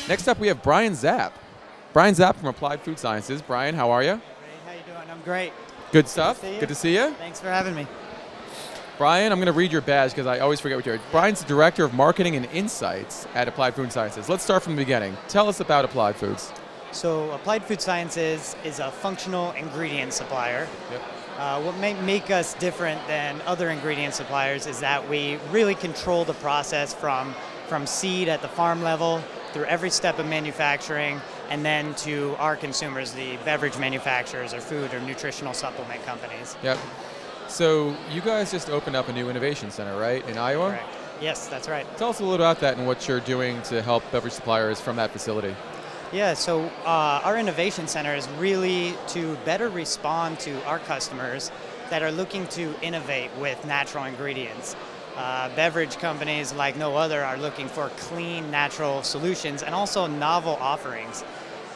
Next up, we have Brian Zapp. Brian Zapp from Applied Food Sciences. Brian, how are you? Hey, how you doing? I'm great. Good stuff. Good to see you. Good to see you. Thanks for having me. Brian, I'm going to read your badge because I always forget what you're. Brian's the Director of Marketing and Insights at Applied Food Sciences. Let's start from the beginning. Tell us about Applied Foods. So Applied Food Sciences is a functional ingredient supplier. Yep. What may make us different than other ingredient suppliers is that we really control the process from seed at the farm level through every step of manufacturing, and then to our consumers, the beverage manufacturers or food or nutritional supplement companies. Yep. So you guys just opened up a new innovation center, right, in Iowa? Correct. Yes, that's right. Tell us a little about that and what you're doing to help beverage suppliers from that facility. Yeah, so our innovation center is really to better respond to our customers that are looking to innovate with natural ingredients. Beverage companies like no other are looking for clean, natural solutions and also novel offerings.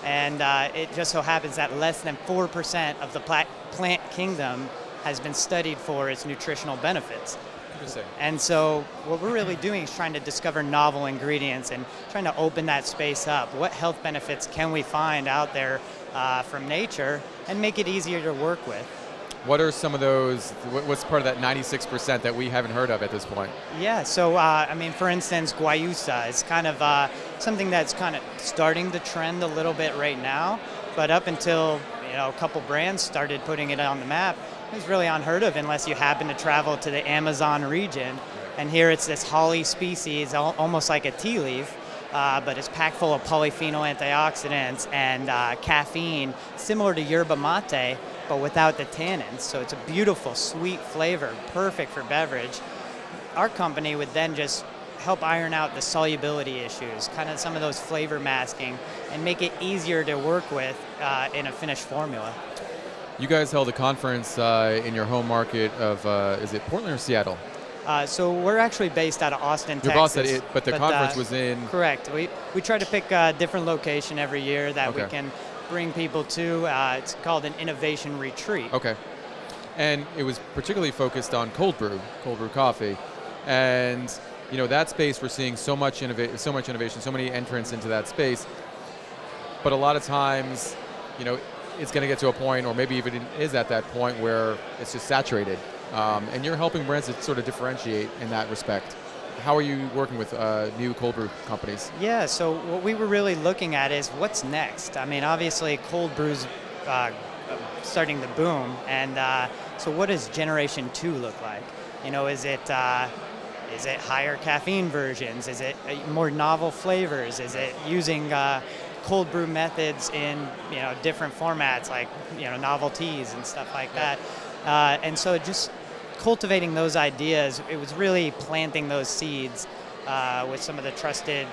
And it just so happens that less than 4% of the plant kingdom has been studied for its nutritional benefits. Interesting. And so what we're really doing is trying to discover novel ingredients and trying to open that space up. What health benefits can we find out there from nature and make it easier to work with? What are some of those, what's part of that 96% that we haven't heard of at this point? Yeah, so I mean, for instance, guayusa is kind of something that's kind of starting to trend a little bit right now, but up until a couple brands started putting it on the map, it was really unheard of unless you happen to travel to the Amazon region. And here it's this holly species, almost like a tea leaf, but it's packed full of polyphenol antioxidants and caffeine, similar to yerba mate, but without the tannins. So it's a beautiful, sweet flavor, perfect for beverage. Our company would then just help iron out the solubility issues, kind of some of those flavor masking, and make it easier to work with in a finished formula. You guys held a conference in your home market of, is it Portland or Seattle? So we're actually based out of Austin, Your Texas. boss said it, but the conference was in... Correct. We try to pick a different location every year that we Okay. can bring people to. It's called an innovation retreat. Okay. And it was particularly focused on cold brew coffee. And that space, we're seeing so much innovation, so many entrants into that space. But a lot of times, it's going to get to a point, or maybe even it is at that point, where it's just saturated. And you're helping brands to sort of differentiate in that respect. How are you working with new cold brew companies? Yeah, so what we were really looking at is what's next. I mean, obviously cold brew's starting to boom, and so what does Generation 2 look like? Is it higher caffeine versions? Is it more novel flavors? Is it using cold brew methods in different formats like novel teas and stuff like that? And so just cultivating those ideas, it was really planting those seeds with some of the trusted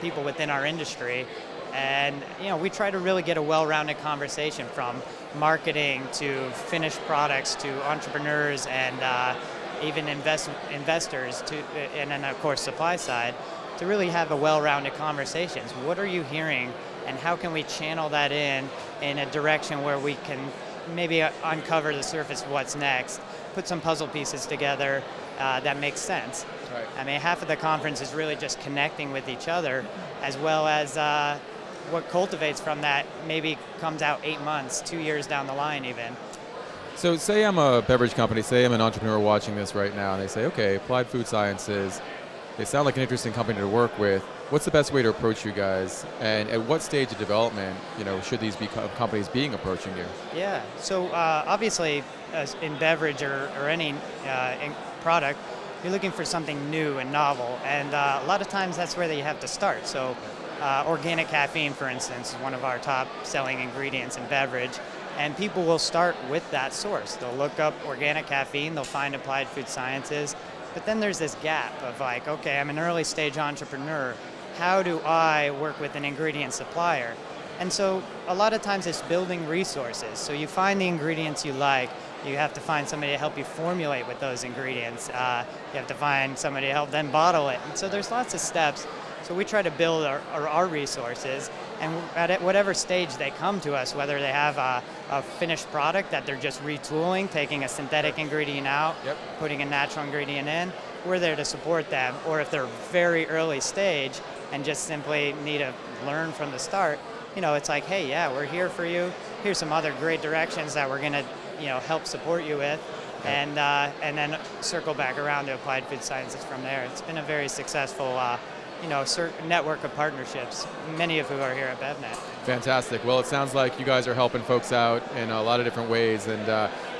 people within our industry. And we try to really get a well-rounded conversation from marketing to finished products to entrepreneurs and even investors and then of course supply side, to really have a well-rounded conversations. What are you hearing, and how can we channel that in a direction where we can maybe uncover the surface of what's next, put some puzzle pieces together that makes sense. Right. I mean, half of the conference is really just connecting with each other, as well as what cultivates from that maybe comes out 8 months, 2 years down the line even. So say I'm a beverage company, say I'm an entrepreneur watching this right now, and they say, okay, Applied Food Sciences, they sound like an interesting company to work with. What's the best way to approach you guys? And at what stage of development, should these be companies being approaching you? Yeah, so obviously in beverage or any product, you're looking for something new and novel, and a lot of times that's where you have to start. So organic caffeine, for instance, is one of our top selling ingredients in beverage, and people will start with that source. They'll look up organic caffeine, they'll find Applied Food Sciences, but then there's this gap of like, okay, I'm an early stage entrepreneur. How do I work with an ingredient supplier? And so a lot of times it's building resources. So you find the ingredients you like, you have to find somebody to help you formulate with those ingredients. You have to find somebody to help them bottle it. And so there's lots of steps. So we try to build our resources, and at whatever stage they come to us, whether they have a finished product that they're just retooling, taking a synthetic ingredient out, putting a natural ingredient in, we're there to support them. Or if they're very early stage, and just simply need to learn from the start, you know, it's like, hey, yeah, we're here for you. Here's some other great directions that we're going to, you know, help support you with. And then circle back around to applied food sciences from there. It's been a very successful, you know, network of partnerships, many of who are here at BevNet. Fantastic. Well, it sounds like you guys are helping folks out in a lot of different ways, and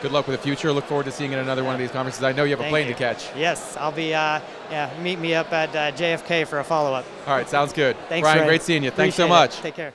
good luck with the future. Look forward to seeing you at another one of these conferences. I know you have a plane to catch. Yes, I'll be, meet me up at JFK for a follow-up. All right, sounds good. Thanks, Brian, Ray. great seeing you. Thanks so Appreciate much. it. Take care.